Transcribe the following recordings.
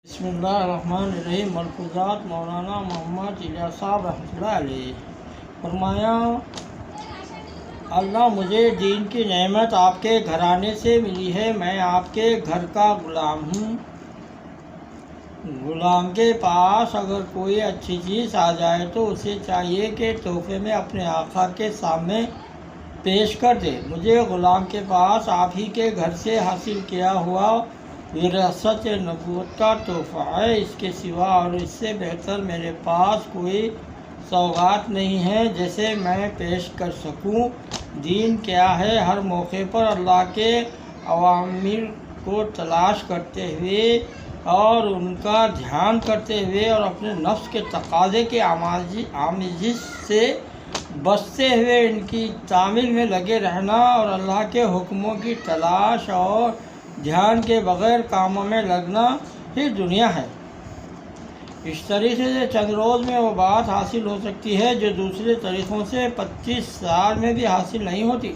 بسم اللہ الرحمن الرحیم۔ ملفوظات مولانا محمد الیاس صاحب رحمۃ اللہ علیہ۔ فرمایا، اللہ مجھے دین کی نعمت آپ کے گھرانے سے ملی ہے، میں آپ کے گھر کا غلام ہوں۔ غلام کے پاس اگر کوئی اچھی چیز آ جائے تو اسے چاہیے کہ تحفے میں اپنے آقا کے سامنے پیش کر دے۔ مجھے غلام کے پاس آپ ہی کے گھر سے حاصل کیا ہوا وراثت نبوت کا تحفہ ہے، اس کے سوا اور اس سے بہتر میرے پاس کوئی سوغات نہیں ہے جسے میں پیش کر سکوں۔ دین کیا ہے؟ ہر موقع پر اللہ کے اوامر کو تلاش کرتے ہوئے اور ان کا دھیان کرتے ہوئے اور اپنے نفس کے تقاضے کے آمیزش سے بچتے ہوئے ان کی تعمیل میں لگے رہنا اور اللہ کے حکموں کی تلاش اور دھیان کے بغیر کاموں میں لگنا ہی دنیا ہے۔ اس طریقے سے چند روز میں وہ بات حاصل ہو سکتی ہے جو دوسرے طریقوں سے 25 سال میں بھی حاصل نہیں ہوتی۔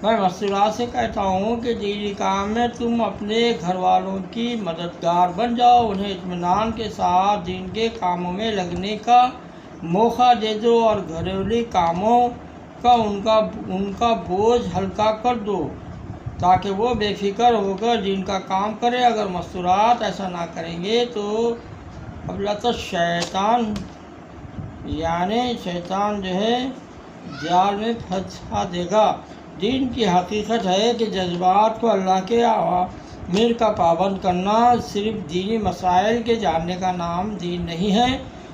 میں مستورات سے کہتا ہوں کہ دینی کام میں تم اپنے گھر والوں کی مددگار بن جاؤ، انہیں اطمینان کے ساتھ دین کے کاموں میں لگنے کا موقع دے دو اور گھریلو کاموں کا ان کا بوجھ ہلکا کر دو تاکہ وہ بے فکر ہو کر دین کا کام کرے۔ اگر مستورات ایسا نہ کریں گے تو ابلت شیطان یعنی شیطان جال میں پھنسا دے گا۔ دین کی حقیقت ہے کہ جذبات کو اللہ کے اوامر کا پابند کرنا صرف دینی مسائل کے جاننے کا نام دین نہیں ہے۔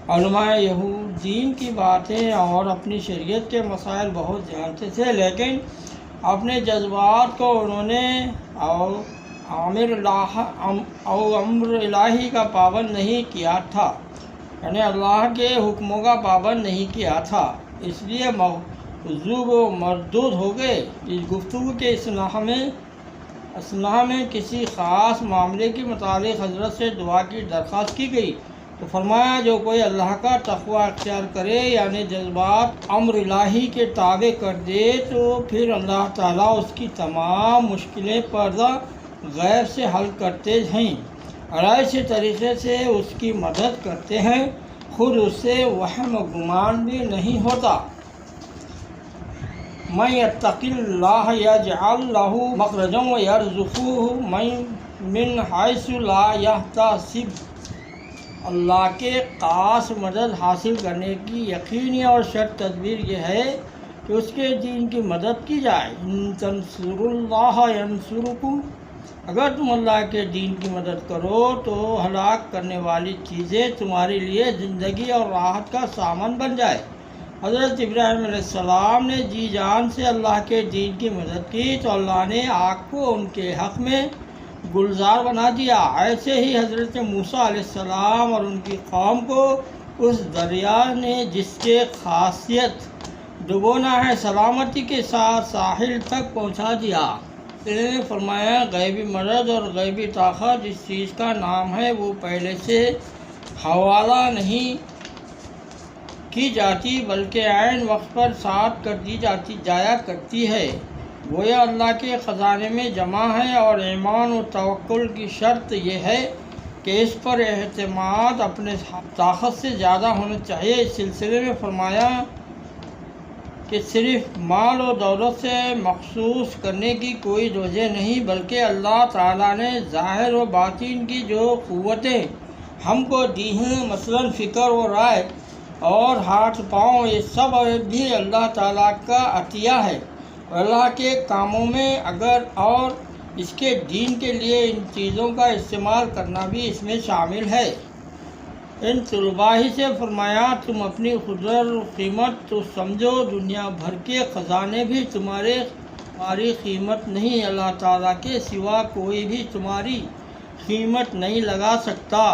علماء یہود دین کی باتیں اور اپنی شریعت کے مسائل بہت جانتے تھے، لیکن اپنے جذبات کو انہوں نے امر الہی کا پابند نہیں کیا تھا، یعنی اللہ کے حکموں کا پابند نہیں کیا تھا، اس لیے مغضوب و مردود ہو گئے۔ اس گفتگو کے اثناء میں کسی خاص معاملے کے متعلق حضرت سے دعا کی درخواست کی گئی تو فرمایا، جو کوئی اللہ کا تقوی اختیار کرے یعنی جذبات امر الہی کے تابع کر دے تو پھر اللہ تعالیٰ اس کی تمام مشکلیں پردہ غیب سے حل کرتے ہیں اور ایسے طریقے سے اس کی مدد کرتے ہیں خود اس سے وہم و گمان بھی نہیں ہوتا۔ من یتق اللہ یجعل لہ مخرجا ویرزقہ من حیث لا یحتسب۔ اللہ کے خاص مدد حاصل کرنے کی یقینی اور شرط تدبیر یہ ہے کہ اس کے دین کی مدد کی جائے۔ ان تنصروا اللہ ینصرکم، اگر تم اللہ کے دین کی مدد کرو تو ہلاک کرنے والی چیزیں تمہارے لیے زندگی اور راحت کا سامان بن جائے۔ حضرت ابراہیم علیہ السلام نے جی جان سے اللہ کے دین کی مدد کی تو اللہ نے آگ کو ان کے حق میں گلزار بنا دیا۔ ایسے ہی حضرت موسیٰ علیہ السلام اور ان کی قوم کو اس دریا نے جس کے خاصیت ڈبونا ہے سلامتی کے ساتھ ساحل تک پہنچا دیا۔ انہوں نے فرمایا، غیبی مدد اور غیبی طاقت جس چیز کا نام ہے وہ پہلے سے حوالہ نہیں کی جاتی بلکہ عین وقت پر ساتھ کر دی جایا کرتی ہے، گویا اللہ کے خزانے میں جمع ہے، اور ایمان و توکل کی شرط یہ ہے کہ اس پر اعتماد اپنے طاقت سے زیادہ ہونا چاہیے۔ اس سلسلے میں فرمایا کہ صرف مال و دولت سے مخصوص کرنے کی کوئی وجہ نہیں، بلکہ اللہ تعالیٰ نے ظاہر و باطن کی جو قوتیں ہم کو دی ہیں، مثلا فکر و رائے اور ہاتھ پاؤں، یہ سب بھی اللہ تعالیٰ کا عطیہ ہے، اور اللہ کے کاموں میں اگر اور اس کے دین کے لیے ان چیزوں کا استعمال کرنا بھی اس میں شامل ہے۔ ان طلباء ہی سے فرمایا، تم اپنی قدر و قیمت تو سمجھو، دنیا بھر کے خزانے بھی تمہاری قیمت نہیں، اللہ تعالیٰ کے سوا کوئی بھی تمہاری قیمت نہیں لگا سکتا۔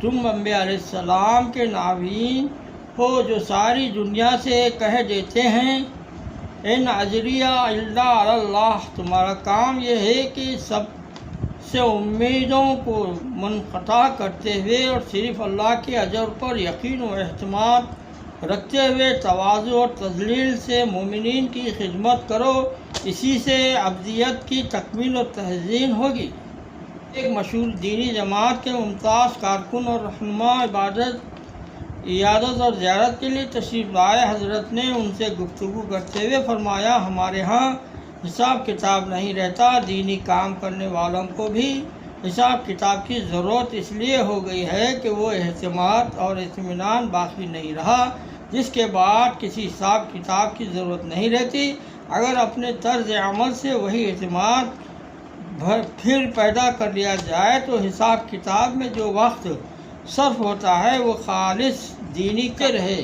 تم انبیاء علیہ السلام کے نابین ہو جو ساری دنیا سے کہہ دیتے ہیں ان اجریہ الا علی اللہ، تمہارا کام یہ ہے کہ سب سے امیدوں کو منقطع کرتے ہوئے اور صرف اللہ کے اجر پر یقین و اعتماد رکھتے ہوئے تواضع اور تذلیل سے مومنین کی خدمت کرو، اسی سے ابدیت کی تکمیل و تحسین ہوگی۔ ایک مشہور دینی جماعت کے ممتاز کارکن اور رہنما عیادت اور زیارت کے لیے تشریف لائے حضرت نے ان سے گفتگو کرتے ہوئے فرمایا، ہمارے ہاں حساب کتاب نہیں رہتا، دینی کام کرنے والوں کو بھی حساب کتاب کی ضرورت اس لیے ہو گئی ہے کہ وہ اعتماد اور اطمینان باقی نہیں رہا، جس کے بعد کسی حساب کتاب کی ضرورت نہیں رہتی۔ اگر اپنے طرز عمل سے وہی اعتماد پھر پیدا کر لیا جائے تو حساب کتاب میں جو وقت صرف ہوتا ہے وہ خالص دینی کے رہے۔